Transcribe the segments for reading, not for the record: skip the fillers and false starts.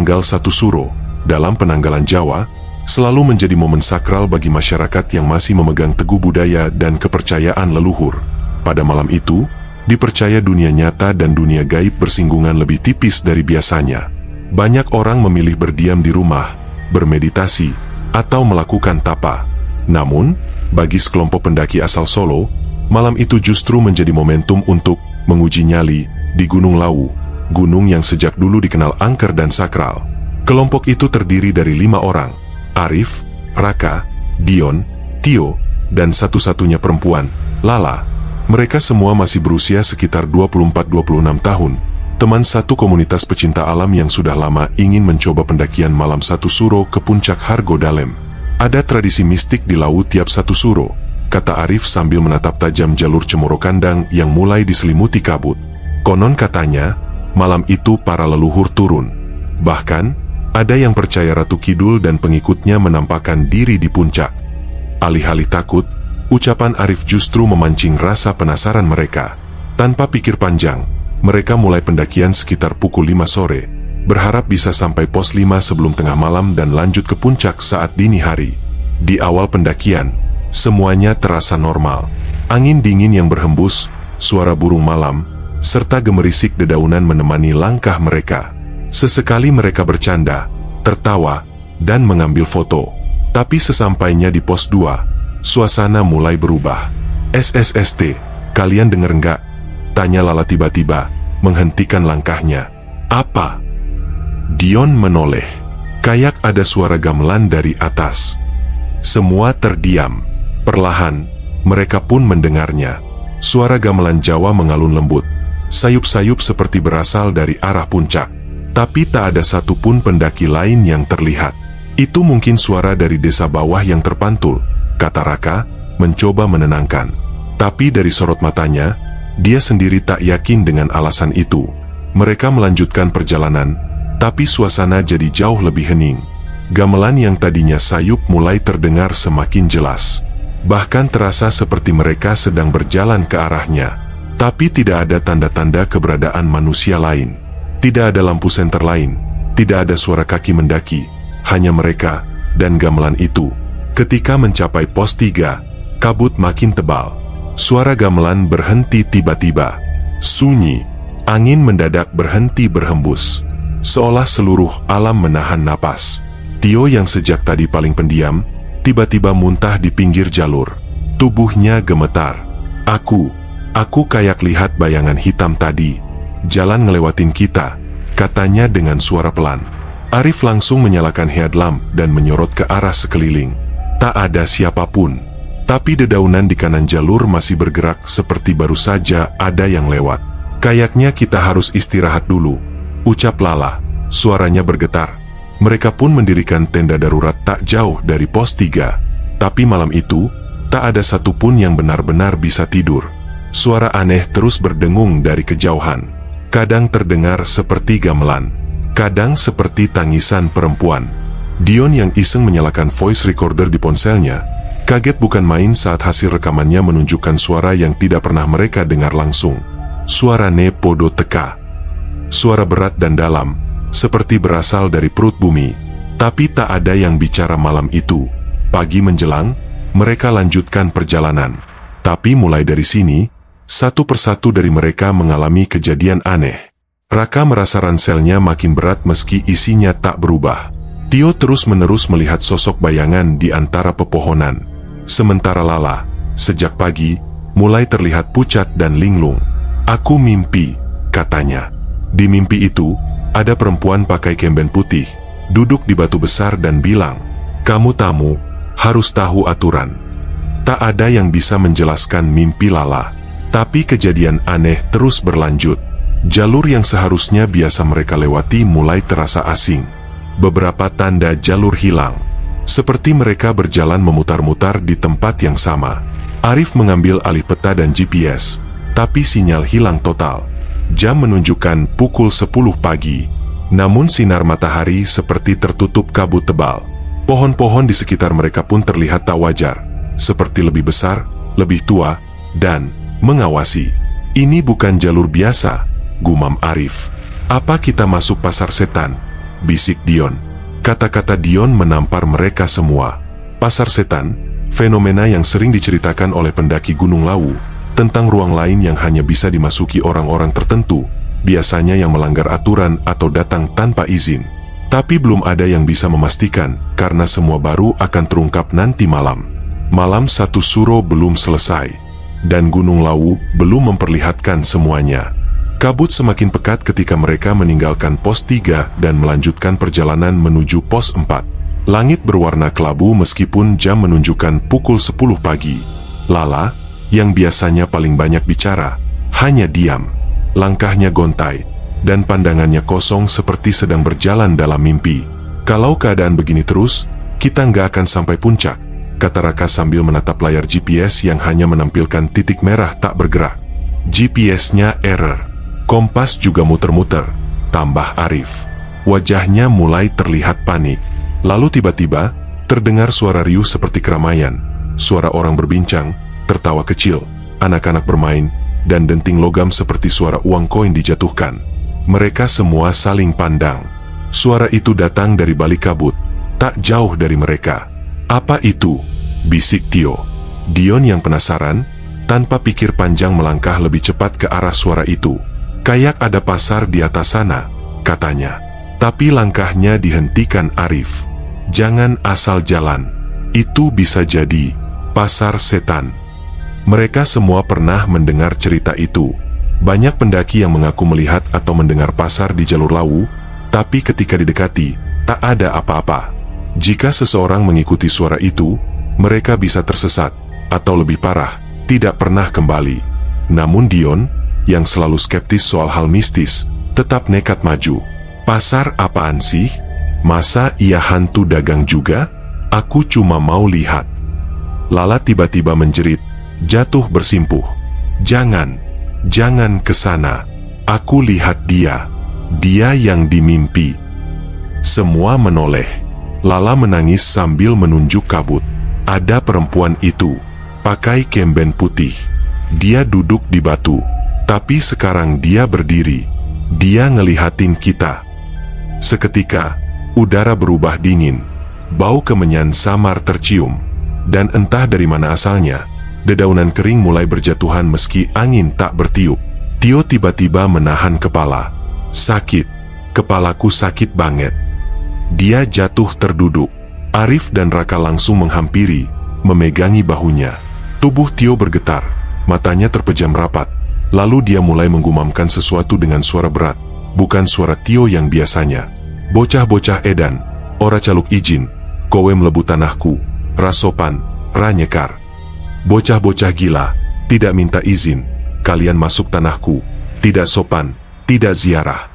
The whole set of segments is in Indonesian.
tanggal 1 Suro, dalam penanggalan Jawa, selalu menjadi momen sakral bagi masyarakat yang masih memegang teguh budaya dan kepercayaan leluhur. Pada malam itu, dipercaya dunia nyata dan dunia gaib bersinggungan lebih tipis dari biasanya. Banyak orang memilih berdiam di rumah, bermeditasi, atau melakukan tapa. Namun, bagi sekelompok pendaki asal Solo, malam itu justru menjadi momentum untuk menguji nyali di Gunung Lawu, gunung yang sejak dulu dikenal angker dan sakral. Kelompok itu terdiri dari 5 orang, Arif, Raka, Dion, Tio, dan satu-satunya perempuan, Lala. Mereka semua masih berusia sekitar 24-26 tahun, teman satu komunitas pecinta alam yang sudah lama ingin mencoba pendakian malam 1 Suro ke puncak Hargodalem. Ada tradisi mistik di Lawu tiap 1 Suro, kata Arif sambil menatap tajam jalur Cemoro Kandang yang mulai diselimuti kabut. Konon katanya, malam itu para leluhur turun. Bahkan, ada yang percaya Ratu Kidul dan pengikutnya menampakkan diri di puncak. Alih-alih takut, ucapan Arif justru memancing rasa penasaran mereka. Tanpa pikir panjang, mereka mulai pendakian sekitar pukul 5 sore, berharap bisa sampai pos 5 sebelum tengah malam dan lanjut ke puncak saat dini hari. Di awal pendakian, semuanya terasa normal. Angin dingin yang berhembus, suara burung malam, serta gemerisik dedaunan menemani langkah mereka. Sesekali mereka bercanda, tertawa, dan mengambil foto. Tapi sesampainya di pos 2, suasana mulai berubah. SSST, kalian denger nggak? Tanya Lala tiba-tiba, menghentikan langkahnya. Apa? Dion menoleh. Kayak ada suara gamelan dari atas. Semua terdiam. Perlahan, mereka pun mendengarnya. Suara gamelan Jawa mengalun lembut. Sayup-sayup seperti berasal dari arah puncak. Tapi tak ada satupun pendaki lain yang terlihat. Itu mungkin suara dari desa bawah yang terpantul, kata Raka, mencoba menenangkan. Tapi dari sorot matanya, dia sendiri tak yakin dengan alasan itu. Mereka melanjutkan perjalanan, tapi suasana jadi jauh lebih hening. Gamelan yang tadinya sayup mulai terdengar semakin jelas. Bahkan terasa seperti mereka sedang berjalan ke arahnya. Tapi tidak ada tanda-tanda keberadaan manusia lain. Tidak ada lampu senter lain. Tidak ada suara kaki mendaki. Hanya mereka dan gamelan itu. Ketika mencapai pos 3, kabut makin tebal. Suara gamelan berhenti tiba-tiba. Sunyi. Angin mendadak berhenti berhembus. Seolah seluruh alam menahan napas. Tio yang sejak tadi paling pendiam, tiba-tiba muntah di pinggir jalur. Tubuhnya gemetar. Aku kayak lihat bayangan hitam tadi. Jalan ngelewatin kita, katanya dengan suara pelan. Arif langsung menyalakan headlamp dan menyorot ke arah sekeliling. Tak ada siapapun, tapi dedaunan di kanan jalur masih bergerak seperti baru saja ada yang lewat. Kayaknya kita harus istirahat dulu, ucap Lala. Suaranya bergetar. Mereka pun mendirikan tenda darurat tak jauh dari pos 3. Tapi malam itu, tak ada satupun yang benar-benar bisa tidur. Suara aneh terus berdengung dari kejauhan. Kadang terdengar seperti gamelan, kadang seperti tangisan perempuan. Dion yang iseng menyalakan voice recorder di ponselnya, kaget bukan main saat hasil rekamannya menunjukkan suara yang tidak pernah mereka dengar langsung. Suara ne podo teka. Suara berat dan dalam, seperti berasal dari perut bumi. Tapi tak ada yang bicara malam itu. Pagi menjelang, mereka lanjutkan perjalanan. Tapi mulai dari sini, satu persatu dari mereka mengalami kejadian aneh. Raka merasa ranselnya makin berat meski isinya tak berubah. Tio terus-menerus melihat sosok bayangan di antara pepohonan. Sementara Lala, sejak pagi, mulai terlihat pucat dan linglung. Aku mimpi, katanya. Di mimpi itu, ada perempuan pakai kemben putih, duduk di batu besar dan bilang, "Kamu tamu, harus tahu aturan." Tak ada yang bisa menjelaskan mimpi Lala. Tapi kejadian aneh terus berlanjut. Jalur yang seharusnya biasa mereka lewati mulai terasa asing. Beberapa tanda jalur hilang. Seperti mereka berjalan memutar-mutar di tempat yang sama. Arif mengambil alih peta dan GPS, tapi sinyal hilang total. Jam menunjukkan pukul 10 pagi. Namun sinar matahari seperti tertutup kabut tebal. Pohon-pohon di sekitar mereka pun terlihat tak wajar, seperti lebih besar, lebih tua, dan mengawasi. Ini bukan jalur biasa, gumam Arif. Apa kita masuk pasar setan? bisik Dion. Kata-kata Dion menampar mereka semua. Pasar setan, fenomena yang sering diceritakan oleh pendaki Gunung Lawu, tentang ruang lain yang hanya bisa dimasuki orang-orang tertentu, biasanya yang melanggar aturan atau datang tanpa izin. Tapi belum ada yang bisa memastikan, karena semua baru akan terungkap nanti malam. Malam 1 Suro belum selesai, dan Gunung Lawu belum memperlihatkan semuanya. Kabut semakin pekat ketika mereka meninggalkan pos 3 dan melanjutkan perjalanan menuju pos 4. Langit berwarna kelabu meskipun jam menunjukkan pukul 10 pagi. Lala, yang biasanya paling banyak bicara, hanya diam. Langkahnya gontai, dan pandangannya kosong seperti sedang berjalan dalam mimpi. Kalau keadaan begini terus, kita nggak akan sampai puncak, kata Raka sambil menatap layar GPS yang hanya menampilkan titik merah tak bergerak. GPS-nya error. Kompas juga muter-muter, tambah Arif. Wajahnya mulai terlihat panik. Lalu tiba-tiba, terdengar suara riuh seperti keramaian. Suara orang berbincang, tertawa kecil, anak-anak bermain, dan denting logam seperti suara uang koin dijatuhkan. Mereka semua saling pandang. Suara itu datang dari balik kabut, tak jauh dari mereka. Apa itu? Bisik Tio. Dion yang penasaran, tanpa pikir panjang melangkah lebih cepat ke arah suara itu. Kayak ada pasar di atas sana, katanya. Tapi langkahnya dihentikan Arif. Jangan asal jalan. Itu bisa jadi pasar setan. Mereka semua pernah mendengar cerita itu. Banyak pendaki yang mengaku melihat atau mendengar pasar di jalur Lawu, tapi ketika didekati, tak ada apa-apa. Jika seseorang mengikuti suara itu, mereka bisa tersesat, atau lebih parah, tidak pernah kembali. Namun Dion, yang selalu skeptis soal hal mistis, tetap nekat maju. Pasar apaan sih? Masa ia hantu dagang juga? Aku cuma mau lihat. Lala tiba-tiba menjerit, jatuh bersimpuh. Jangan ke sana. Aku lihat dia yang dimimpi. Semua menoleh. Lala menangis sambil menunjuk kabut. Ada perempuan itu, pakai kemben putih. Dia duduk di batu. Tapi sekarang dia berdiri. Dia ngelihatin kita. Seketika, udara berubah dingin. Bau kemenyan samar tercium. Dan entah dari mana asalnya, dedaunan kering mulai berjatuhan meski angin tak bertiup. Tio tiba-tiba menahan kepala. Sakit. Kepalaku sakit banget. Dia jatuh terduduk. Arif dan Raka langsung menghampiri, memegangi bahunya. Tubuh Tio bergetar. Matanya terpejam rapat. Lalu dia mulai menggumamkan sesuatu dengan suara berat, bukan suara Tio yang biasanya. Bocah-bocah edan, ora caluk izin, kowe mlebu tanahku, rasopan, ranyekar. Bocah-bocah gila, tidak minta izin, kalian masuk tanahku, tidak sopan, tidak ziarah.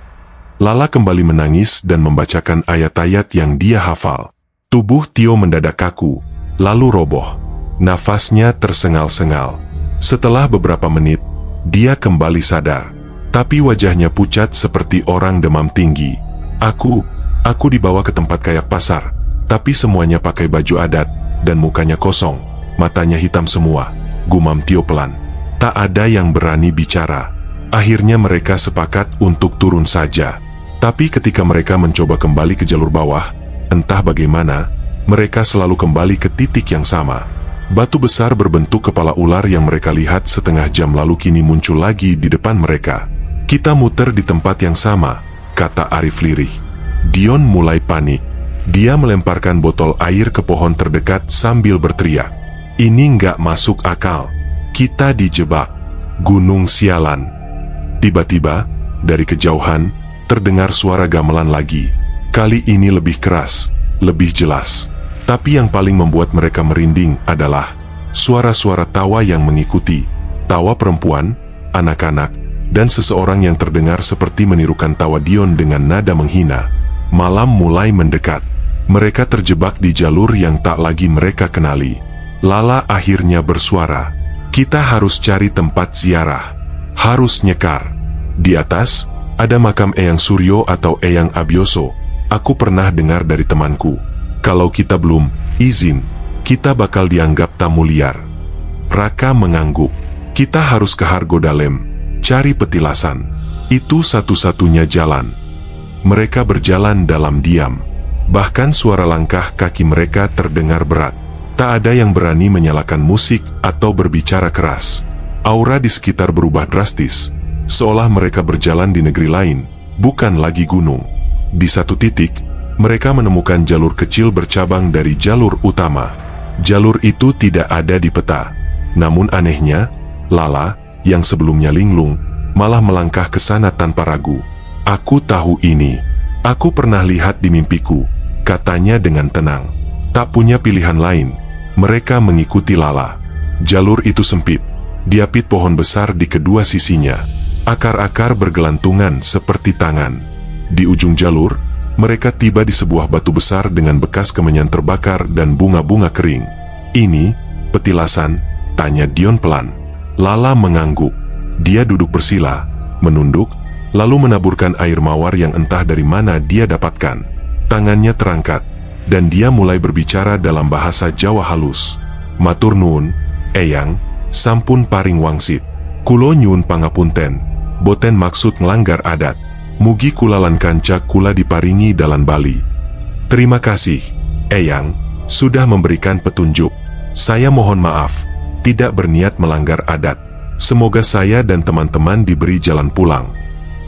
Lala kembali menangis dan membacakan ayat-ayat yang dia hafal. Tubuh Tio mendadak kaku, lalu roboh. Nafasnya tersengal-sengal. Setelah beberapa menit, dia kembali sadar, tapi wajahnya pucat seperti orang demam tinggi. Aku dibawa ke tempat kayak pasar, tapi semuanya pakai baju adat, dan mukanya kosong, matanya hitam semua, gumam Tio pelan. Tak ada yang berani bicara. Akhirnya mereka sepakat untuk turun saja. Tapi ketika mereka mencoba kembali ke jalur bawah, entah bagaimana, mereka selalu kembali ke titik yang sama. Batu besar berbentuk kepala ular yang mereka lihat setengah jam lalu kini muncul lagi di depan mereka. Kita muter di tempat yang sama, kata Arif lirih. Dion mulai panik. Dia melemparkan botol air ke pohon terdekat sambil berteriak. Ini nggak masuk akal. Kita dijebak. Gunung sialan. Tiba-tiba, dari kejauhan, terdengar suara gamelan lagi. Kali ini lebih keras, lebih jelas. Tapi yang paling membuat mereka merinding adalah suara-suara tawa yang mengikuti. Tawa perempuan, anak-anak, dan seseorang yang terdengar seperti menirukan tawa Dion dengan nada menghina. Malam mulai mendekat. Mereka terjebak di jalur yang tak lagi mereka kenali. Lala akhirnya bersuara. Kita harus cari tempat ziarah. Harus nyekar. Di atas, ada makam Eyang Suryo atau Eyang Abioso. Aku pernah dengar dari temanku. Kalau kita belum izin, kita bakal dianggap tamu liar. Raka mengangguk. Kita harus ke Hargo Dalem, cari petilasan. Itu satu-satunya jalan. Mereka berjalan dalam diam. Bahkan suara langkah kaki mereka terdengar berat. Tak ada yang berani menyalakan musik atau berbicara keras. Aura di sekitar berubah drastis, seolah mereka berjalan di negeri lain, bukan lagi gunung. Di satu titik, mereka menemukan jalur kecil bercabang dari jalur utama. Jalur itu tidak ada di peta. Namun anehnya, Lala, yang sebelumnya linglung, malah melangkah ke sana tanpa ragu. "Aku tahu ini. Aku pernah lihat di mimpiku," katanya dengan tenang. Tak punya pilihan lain, mereka mengikuti Lala. Jalur itu sempit, diapit pohon besar di kedua sisinya. Akar-akar bergelantungan seperti tangan. Di ujung jalur, mereka tiba di sebuah batu besar dengan bekas kemenyan terbakar dan bunga-bunga kering. "Ini, petilasan?" tanya Dion pelan. Lala mengangguk. Dia duduk bersila, menunduk, lalu menaburkan air mawar yang entah dari mana dia dapatkan. Tangannya terangkat, dan dia mulai berbicara dalam bahasa Jawa halus. "Matur nuwun, Eyang, sampun paring wangsit. Kulo nyuwun pangapunten, boten maksud nglanggar adat. Mugi kula lan kanca kula diparingi dalan bali." "Terima kasih, Eyang, sudah memberikan petunjuk. Saya mohon maaf, tidak berniat melanggar adat. Semoga saya dan teman-teman diberi jalan pulang."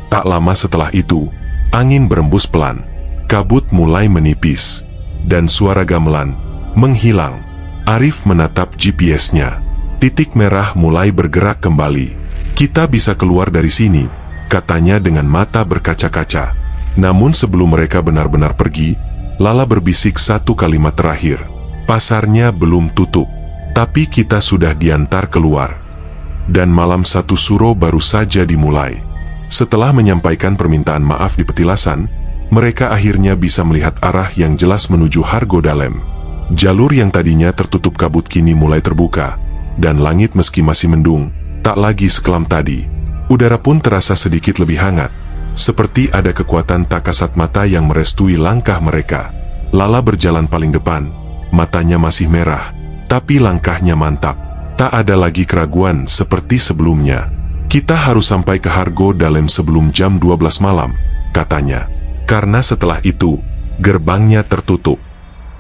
Tak lama setelah itu, angin berembus pelan. Kabut mulai menipis, dan suara gamelan menghilang. Arif menatap GPS-nya. Titik merah mulai bergerak kembali. "Kita bisa keluar dari sini," katanya dengan mata berkaca-kaca. Namun sebelum mereka benar-benar pergi, Lala berbisik satu kalimat terakhir. "Pasarnya belum tutup, tapi kita sudah diantar keluar." Dan malam satu suro baru saja dimulai. Setelah menyampaikan permintaan maaf di petilasan, mereka akhirnya bisa melihat arah yang jelas menuju Hargo Dalem. Jalur yang tadinya tertutup kabut kini mulai terbuka, dan langit meski masih mendung, tak lagi sekelam tadi. Udara pun terasa sedikit lebih hangat, seperti ada kekuatan tak kasat mata yang merestui langkah mereka. Lala berjalan paling depan, matanya masih merah, tapi langkahnya mantap. Tak ada lagi keraguan seperti sebelumnya. "Kita harus sampai ke Hargo Dalem sebelum jam 12 malam, katanya. Karena setelah itu, gerbangnya tertutup."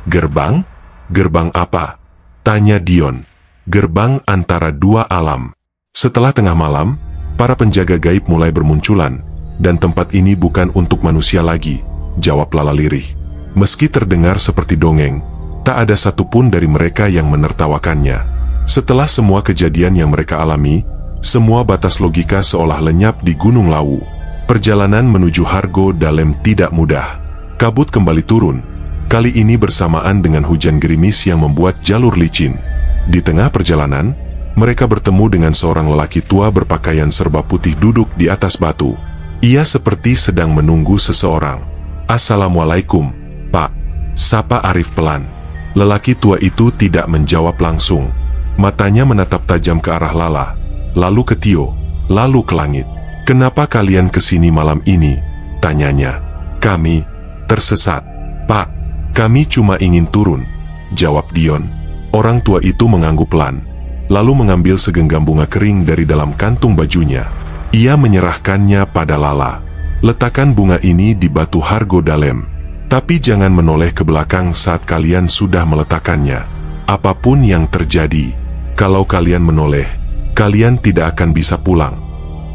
"Gerbang? Gerbang apa?" tanya Dion. "Gerbang antara dua alam. Setelah tengah malam, para penjaga gaib mulai bermunculan, dan tempat ini bukan untuk manusia lagi," jawab Lala lirih. Meski terdengar seperti dongeng, tak ada satupun dari mereka yang menertawakannya. Setelah semua kejadian yang mereka alami, semua batas logika seolah lenyap di Gunung Lawu. Perjalanan menuju Hargo Dalem tidak mudah. Kabut kembali turun, kali ini bersamaan dengan hujan gerimis yang membuat jalur licin. Di tengah perjalanan, mereka bertemu dengan seorang lelaki tua berpakaian serba putih duduk di atas batu. Ia seperti sedang menunggu seseorang. "Assalamualaikum, Pak," sapa Arif pelan. Lelaki tua itu tidak menjawab langsung. Matanya menatap tajam ke arah Lala, lalu ke Tio, lalu ke langit. "Kenapa kalian kesini malam ini?" tanyanya. "Kami tersesat, Pak. Kami cuma ingin turun," jawab Dion. Orang tua itu mengangguk pelan, lalu mengambil segenggam bunga kering dari dalam kantung bajunya. Ia menyerahkannya pada Lala. "Letakkan bunga ini di batu Hargo Dalem. Tapi jangan menoleh ke belakang saat kalian sudah meletakkannya. Apapun yang terjadi, kalau kalian menoleh, kalian tidak akan bisa pulang."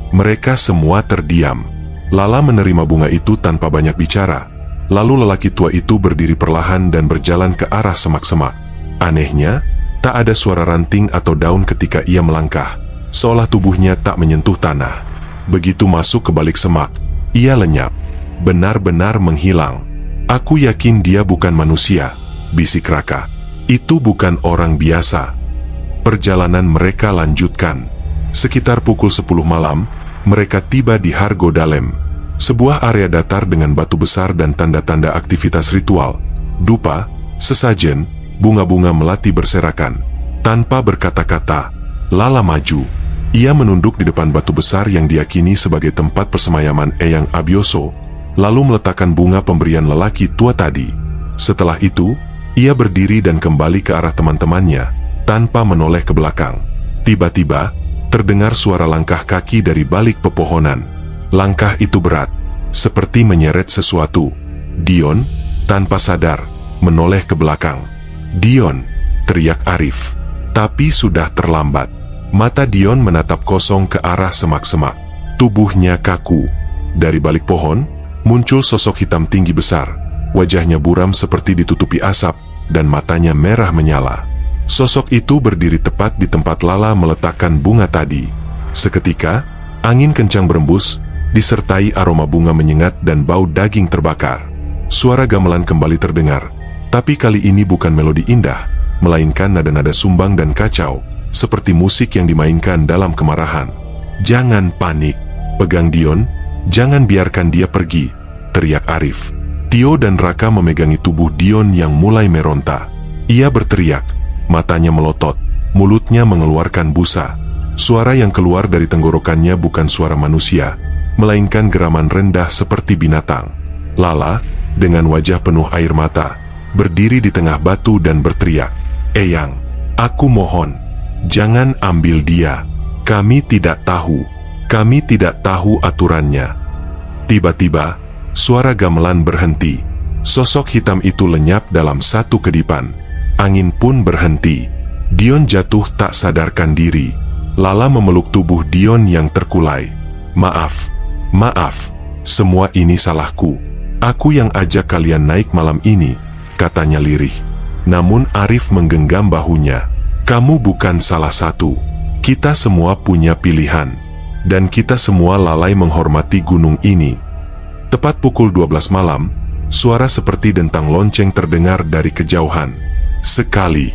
Mereka semua terdiam. Lala menerima bunga itu tanpa banyak bicara. Lalu lelaki tua itu berdiri perlahan dan berjalan ke arah semak-semak. Anehnya, tak ada suara ranting atau daun ketika ia melangkah, seolah tubuhnya tak menyentuh tanah. Begitu masuk ke balik semak, ia lenyap, benar-benar menghilang. "Aku yakin dia bukan manusia," bisik Raka. "Itu bukan orang biasa." Perjalanan mereka lanjutkan. Sekitar pukul 10 malam, mereka tiba di Hargo Dalem. Sebuah area datar dengan batu besar dan tanda-tanda aktivitas ritual. Dupa, sesajen, bunga-bunga melati berserakan. Tanpa berkata-kata, Lala maju. Ia menunduk di depan batu besar yang diyakini sebagai tempat persemayaman Eyang Abioso, lalu meletakkan bunga pemberian lelaki tua tadi. Setelah itu, ia berdiri dan kembali ke arah teman-temannya, tanpa menoleh ke belakang. Tiba-tiba, terdengar suara langkah kaki dari balik pepohonan. Langkah itu berat, seperti menyeret sesuatu. Dion, tanpa sadar, menoleh ke belakang. "Dion!" teriak Arif. Tapi sudah terlambat. Mata Dion menatap kosong ke arah semak-semak. Tubuhnya kaku. Dari balik pohon, muncul sosok hitam tinggi besar. Wajahnya buram seperti ditutupi asap, dan matanya merah menyala. Sosok itu berdiri tepat di tempat Lala meletakkan bunga tadi. Seketika, angin kencang berembus, disertai aroma bunga menyengat dan bau daging terbakar. Suara gamelan kembali terdengar, tapi kali ini bukan melodi indah, melainkan nada-nada sumbang dan kacau, seperti musik yang dimainkan dalam kemarahan. "Jangan panik, pegang Dion, jangan biarkan dia pergi," teriak Arif. Tio dan Raka memegangi tubuh Dion yang mulai meronta. Ia berteriak, matanya melotot, mulutnya mengeluarkan busa. Suara yang keluar dari tenggorokannya bukan suara manusia, melainkan geraman rendah seperti binatang. Lala, dengan wajah penuh air mata, berdiri di tengah batu dan berteriak, "Eyang, aku mohon, jangan ambil dia. Kami tidak tahu aturannya." Tiba-tiba, suara gamelan berhenti. Sosok hitam itu lenyap dalam satu kedipan. Angin pun berhenti. Dion jatuh tak sadarkan diri. Lala memeluk tubuh Dion yang terkulai. Maaf, semua ini salahku. Aku yang ajak kalian naik malam ini," katanya lirih. Namun Arif menggenggam bahunya. "Kamu bukan salah satu. Kita semua punya pilihan. Dan kita semua lalai menghormati gunung ini." Tepat pukul 12 malam, suara seperti dentang lonceng terdengar dari kejauhan. Sekali,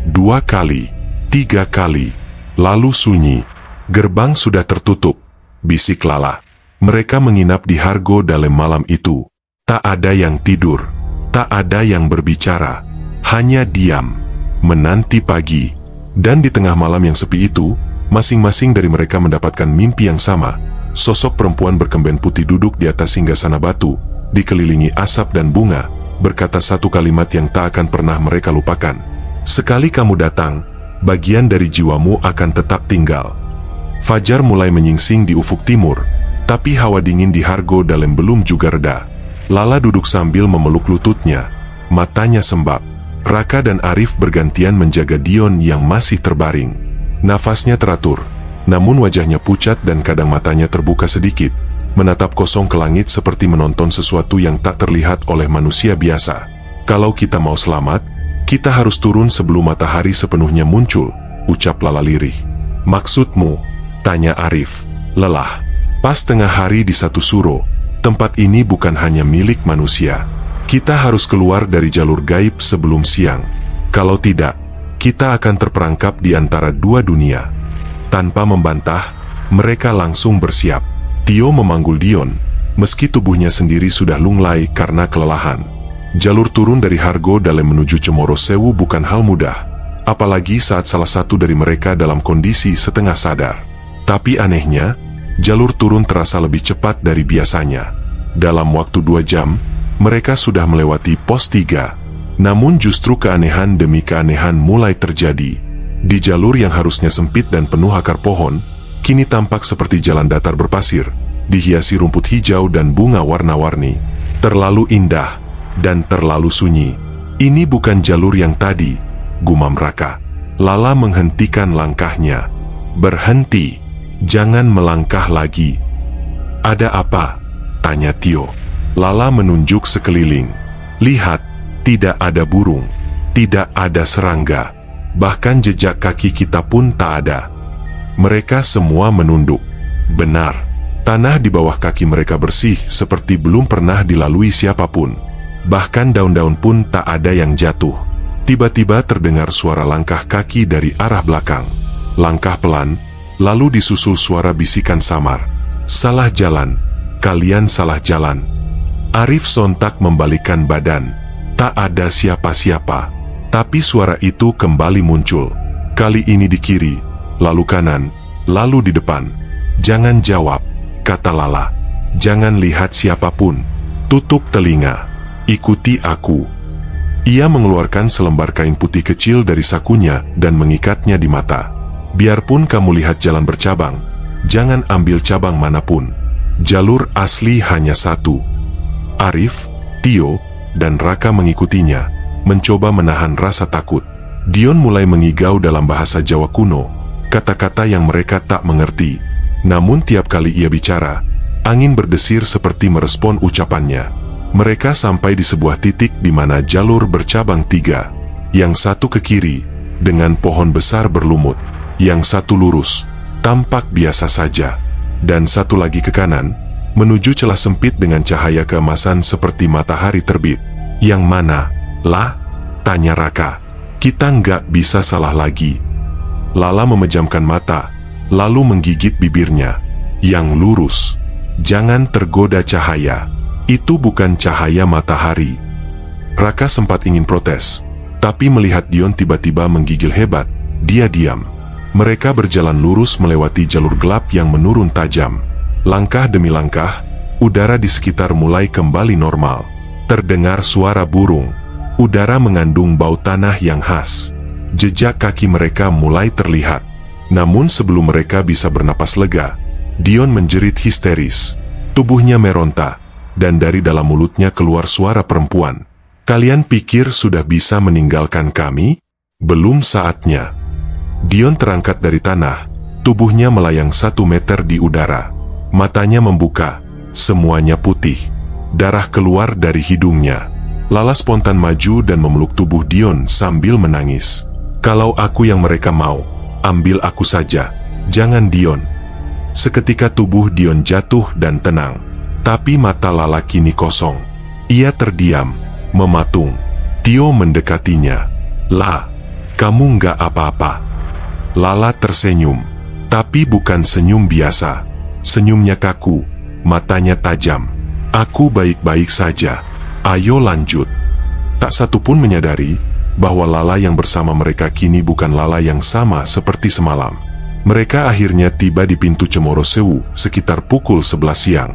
2 kali, 3 kali, lalu sunyi. "Gerbang sudah tertutup," bisik Lala. Mereka menginap di Hargo dalam malam itu. Tak ada yang tidur, tak ada yang berbicara, hanya diam, menanti pagi. Dan di tengah malam yang sepi itu, masing-masing dari mereka mendapatkan mimpi yang sama. Sosok perempuan berkemben putih duduk di atas singgasana batu, dikelilingi asap dan bunga, berkata satu kalimat yang tak akan pernah mereka lupakan. "Sekali kamu datang, bagian dari jiwamu akan tetap tinggal." Fajar mulai menyingsing di ufuk timur, tapi hawa dingin di Hargo dalam belum juga reda. Lala duduk sambil memeluk lututnya, matanya sembab. Raka dan Arif bergantian menjaga Dion yang masih terbaring. Nafasnya teratur, namun wajahnya pucat dan kadang matanya terbuka sedikit, menatap kosong ke langit seperti menonton sesuatu yang tak terlihat oleh manusia biasa. "Kalau kita mau selamat, kita harus turun sebelum matahari sepenuhnya muncul," ucap Lala lirih. "Maksudmu?" tanya Arif, lelah. "Pas tengah hari di satu suro, tempat ini bukan hanya milik manusia. Kita harus keluar dari jalur gaib sebelum siang. Kalau tidak, kita akan terperangkap di antara dua dunia." Tanpa membantah, mereka langsung bersiap. Tio memanggul Dion, meski tubuhnya sendiri sudah lunglai karena kelelahan. Jalur turun dari Hargo dalam menuju Cemoro Sewu bukan hal mudah, apalagi saat salah satu dari mereka dalam kondisi setengah sadar. Tapi anehnya, jalur turun terasa lebih cepat dari biasanya. Dalam waktu 2 jam, mereka sudah melewati pos 3. Namun justru keanehan demi keanehan mulai terjadi. Di jalur yang harusnya sempit dan penuh akar pohon, kini tampak seperti jalan datar berpasir, dihiasi rumput hijau dan bunga warna-warni. Terlalu indah, dan terlalu sunyi. "Ini bukan jalur yang tadi," gumam Raka. Lala menghentikan langkahnya. "Berhenti, jangan melangkah lagi." "Ada apa?" tanya Tio. Lala menunjuk sekeliling. "Lihat, tidak ada burung, tidak ada serangga. Bahkan jejak kaki kita pun tak ada." Mereka semua menunduk. Benar, tanah di bawah kaki mereka bersih seperti belum pernah dilalui siapapun. Bahkan daun-daun pun tak ada yang jatuh. Tiba-tiba terdengar suara langkah kaki dari arah belakang. Langkah pelan, lalu disusul suara bisikan samar. "Salah jalan, kalian salah jalan." Arif sontak membalikkan badan. Tak ada siapa-siapa. Tapi suara itu kembali muncul. Kali ini di kiri, lalu kanan, lalu di depan. "Jangan jawab," kata Lala. "Jangan lihat siapapun. Tutup telinga. Ikuti aku." Ia mengeluarkan selembar kain putih kecil dari sakunya dan mengikatnya di mata. "Biarpun kamu lihat jalan bercabang, jangan ambil cabang manapun. Jalur asli hanya satu. Arif, Tio, dan Raka mengikutinya, mencoba menahan rasa takut. Dion mulai mengigau dalam bahasa Jawa kuno, kata-kata yang mereka tak mengerti. Namun tiap kali ia bicara, angin berdesir seperti merespon ucapannya. Mereka sampai di sebuah titik di mana jalur bercabang 3. Yang satu ke kiri, dengan pohon besar berlumut. Yang satu lurus, tampak biasa saja. Dan satu lagi ke kanan, menuju celah sempit dengan cahaya keemasan seperti matahari terbit. Yang mana, lah? Tanya Raka. Kita nggak bisa salah lagi. Lala memejamkan mata, lalu menggigit bibirnya. Yang lurus. Jangan tergoda cahaya. Itu bukan cahaya matahari. Raka sempat ingin protes, tapi melihat Dion tiba-tiba menggigil hebat, dia diam. Mereka berjalan lurus melewati jalur gelap yang menurun tajam. Langkah demi langkah, udara di sekitar mulai kembali normal. Terdengar suara burung. Udara mengandung bau tanah yang khas. Jejak kaki mereka mulai terlihat. Namun sebelum mereka bisa bernapas lega, Dion menjerit histeris. Tubuhnya meronta, dan dari dalam mulutnya keluar suara perempuan. Kalian pikir sudah bisa meninggalkan kami? Belum saatnya. Dion terangkat dari tanah, tubuhnya melayang 1 meter di udara. Matanya membuka, semuanya putih. Darah keluar dari hidungnya. Lala spontan maju dan memeluk tubuh Dion sambil menangis. Kalau aku yang mereka mau, ambil aku saja, jangan Dion. Seketika tubuh Dion jatuh dan tenang. Tapi mata Lala kini kosong. Ia terdiam, mematung. Tio mendekatinya. La, kamu nggak apa-apa. Lala tersenyum, tapi bukan senyum biasa. Senyumnya kaku, matanya tajam. Aku baik-baik saja. Ayo lanjut. Tak satu pun menyadari bahwa Lala yang bersama mereka kini bukan Lala yang sama seperti semalam. Mereka akhirnya tiba di pintu Cemoro Sewu sekitar pukul 11 siang.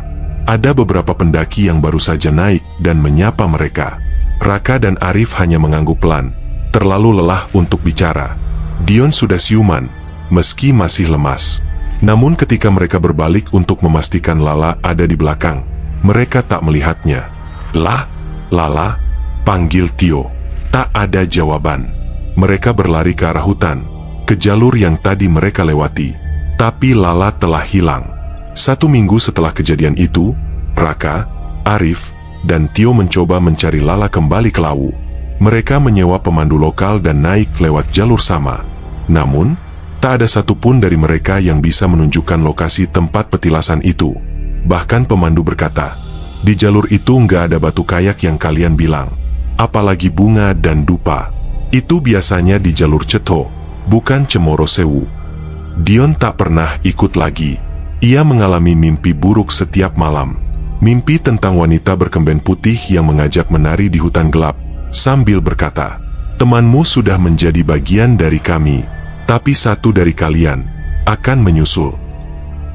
Ada beberapa pendaki yang baru saja naik dan menyapa mereka. Raka dan Arif hanya mengangguk pelan, terlalu lelah untuk bicara. Dion sudah siuman, meski masih lemas. Namun ketika mereka berbalik untuk memastikan Lala ada di belakang, mereka tak melihatnya. Lah, Lala, panggil Tio. Tak ada jawaban. Mereka berlari ke arah hutan, ke jalur yang tadi mereka lewati. Tapi Lala telah hilang. 1 minggu setelah kejadian itu, Raka, Arif, dan Tio mencoba mencari Lala kembali ke Lawu. Mereka menyewa pemandu lokal dan naik lewat jalur sama. Namun, tak ada satupun dari mereka yang bisa menunjukkan lokasi tempat petilasan itu. Bahkan pemandu berkata, di jalur itu nggak ada batu kayak yang kalian bilang. Apalagi bunga dan dupa. Itu biasanya di jalur Cetho, bukan Cemoro Sewu. Dion tak pernah ikut lagi. Ia mengalami mimpi buruk setiap malam. Mimpi tentang wanita berkemben putih yang mengajak menari di hutan gelap, sambil berkata, temanmu sudah menjadi bagian dari kami, tapi satu dari kalian akan menyusul.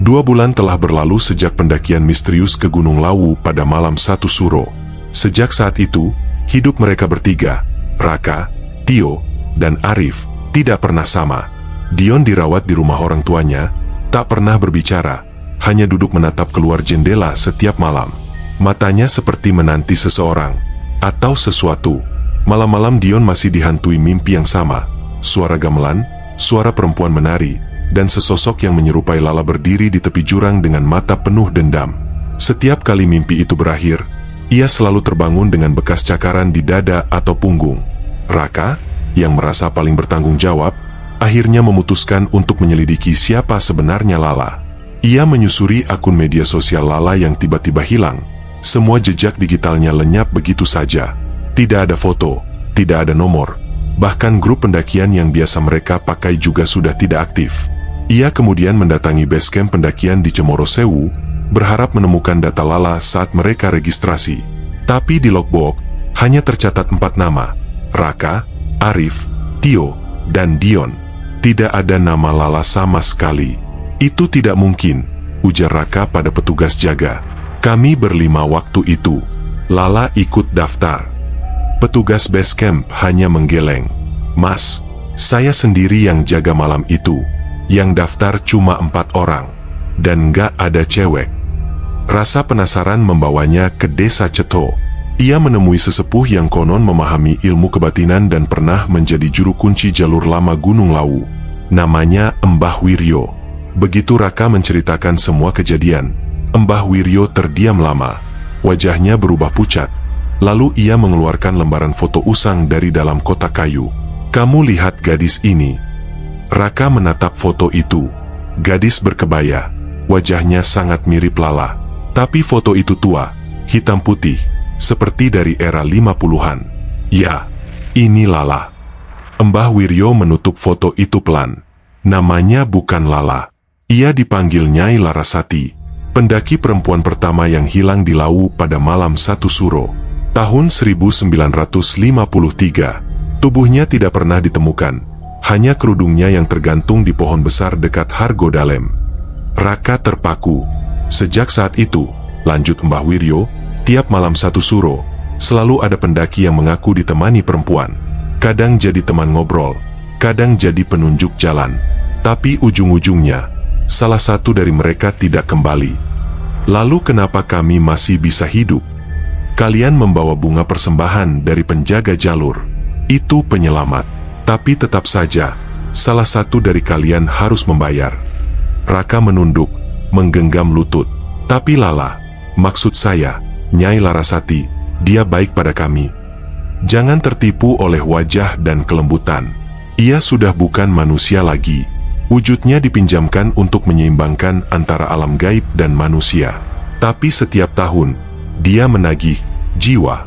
2 bulan telah berlalu sejak pendakian misterius ke Gunung Lawu pada malam 1 Suro. Sejak saat itu, hidup mereka bertiga, Raka, Tio, dan Arif, tidak pernah sama. Dion dirawat di rumah orang tuanya, tak pernah berbicara, hanya duduk menatap keluar jendela setiap malam. Matanya seperti menanti seseorang atau sesuatu. Malam-malam Dion masih dihantui mimpi yang sama. Suara gamelan, suara perempuan menari, dan sesosok yang menyerupai Lala berdiri di tepi jurang dengan mata penuh dendam. Setiap kali mimpi itu berakhir, ia selalu terbangun dengan bekas cakaran di dada atau punggung. Raka, yang merasa paling bertanggung jawab, akhirnya memutuskan untuk menyelidiki siapa sebenarnya Lala. Ia menyusuri akun media sosial Lala yang tiba-tiba hilang. Semua jejak digitalnya lenyap begitu saja. Tidak ada foto, tidak ada nomor. Bahkan grup pendakian yang biasa mereka pakai juga sudah tidak aktif. Ia kemudian mendatangi basecamp pendakian di Cemoro Sewu, berharap menemukan data Lala saat mereka registrasi. Tapi di logbook, hanya tercatat 4 nama, Raka, Arif, Tio, dan Dion. Tidak ada nama Lala sama sekali. Itu tidak mungkin, ujar Raka pada petugas jaga. Kami berlima waktu itu. Lala ikut daftar. Petugas basecamp hanya menggeleng. Mas, saya sendiri yang jaga malam itu. Yang daftar cuma 4 orang. Dan nggak ada cewek. Rasa penasaran membawanya ke desa Ceto. Ia menemui sesepuh yang konon memahami ilmu kebatinan dan pernah menjadi juru kunci jalur lama Gunung Lawu. Namanya Mbah Wiryo. Begitu Raka menceritakan semua kejadian, Mbah Wiryo terdiam lama. Wajahnya berubah pucat. Lalu ia mengeluarkan lembaran foto usang dari dalam kotak kayu. "Kamu lihat gadis ini." Raka menatap foto itu. Gadis berkebaya. Wajahnya sangat mirip Lala. Tapi foto itu tua, hitam putih, seperti dari era 50-an. "Ya, ini Lala." Mbah Wiryo menutup foto itu pelan. Namanya bukan Lala. Ia dipanggil Nyai Larasati, pendaki perempuan pertama yang hilang di Lawu pada malam 1 Suro, tahun 1953. Tubuhnya tidak pernah ditemukan, hanya kerudungnya yang tergantung di pohon besar dekat Hargodalem. Raka terpaku. Sejak saat itu, lanjut Mbah Wiryo, tiap malam 1 Suro, selalu ada pendaki yang mengaku ditemani perempuan. Kadang jadi teman ngobrol, kadang jadi penunjuk jalan. Tapi ujung-ujungnya, salah satu dari mereka tidak kembali. Lalu kenapa kami masih bisa hidup? Kalian membawa bunga persembahan dari penjaga jalur. Itu penyelamat. Tapi tetap saja, salah satu dari kalian harus membayar. Raka menunduk, menggenggam lutut. Tapi Lala, maksud saya, Nyai Larasati, dia baik pada kami. Jangan tertipu oleh wajah dan kelembutan. Ia sudah bukan manusia lagi. Wujudnya dipinjamkan untuk menyeimbangkan antara alam gaib dan manusia. Tapi setiap tahun, dia menagih jiwa.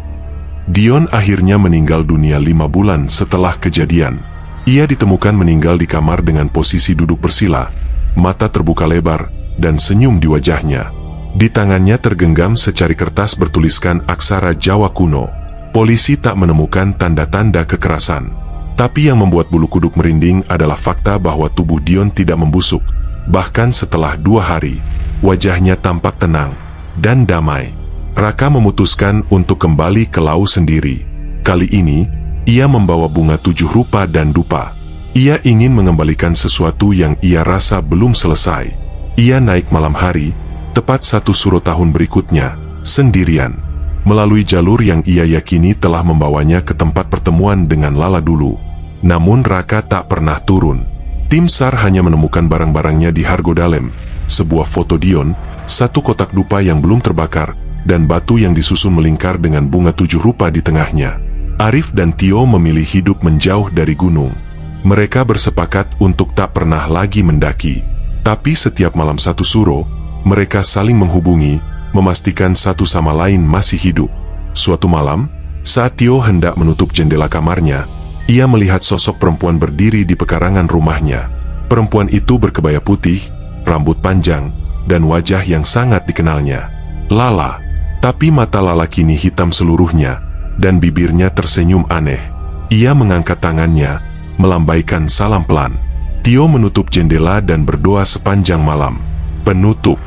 Dion akhirnya meninggal dunia 5 bulan setelah kejadian. Ia ditemukan meninggal di kamar dengan posisi duduk bersila, mata terbuka lebar, dan senyum di wajahnya. Di tangannya tergenggam secari kertas bertuliskan aksara Jawa kuno. Polisi tak menemukan tanda-tanda kekerasan. Tapi yang membuat bulu kuduk merinding adalah fakta bahwa tubuh Dion tidak membusuk. Bahkan setelah 2 hari, wajahnya tampak tenang dan damai. Raka memutuskan untuk kembali ke Lawu sendiri. Kali ini, ia membawa bunga 7 rupa dan dupa. Ia ingin mengembalikan sesuatu yang ia rasa belum selesai. Ia naik malam hari, tepat 1 Suro tahun berikutnya, sendirian, melalui jalur yang ia yakini telah membawanya ke tempat pertemuan dengan Lala dulu. Namun Raka tak pernah turun. Tim SAR hanya menemukan barang-barangnya di Hargodalem, sebuah foto Dion, 1 kotak dupa yang belum terbakar, dan batu yang disusun melingkar dengan bunga 7 rupa di tengahnya. Arif dan Tio memilih hidup menjauh dari gunung. Mereka bersepakat untuk tak pernah lagi mendaki. Tapi setiap malam 1 Suro, mereka saling menghubungi, memastikan satu sama lain masih hidup. Suatu malam, saat Tio hendak menutup jendela kamarnya, ia melihat sosok perempuan berdiri di pekarangan rumahnya. Perempuan itu berkebaya putih, rambut panjang, dan wajah yang sangat dikenalnya. Lala. Tapi mata Lala kini hitam seluruhnya, dan bibirnya tersenyum aneh. Ia mengangkat tangannya, melambaikan salam pelan. Tio menutup jendela dan berdoa sepanjang malam. Penutup.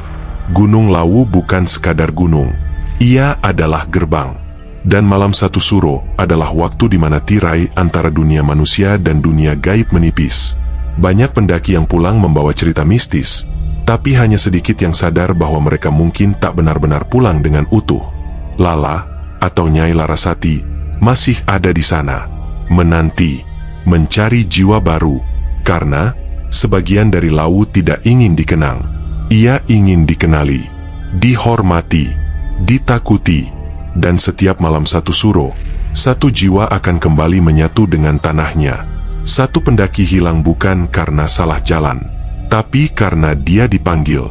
Gunung Lawu bukan sekadar gunung. Ia adalah gerbang. Dan malam 1 Suro adalah waktu di mana tirai antara dunia manusia dan dunia gaib menipis. Banyak pendaki yang pulang membawa cerita mistis, tapi hanya sedikit yang sadar bahwa mereka mungkin tak benar-benar pulang dengan utuh. Lala, atau Nyai Larasati, masih ada di sana, menanti, mencari jiwa baru, karena sebagian dari Lawu tidak ingin dikenang. Ia ingin dikenali, dihormati, ditakuti, dan setiap malam 1 Suro, 1 jiwa akan kembali menyatu dengan tanahnya. 1 pendaki hilang bukan karena salah jalan, tapi karena dia dipanggil.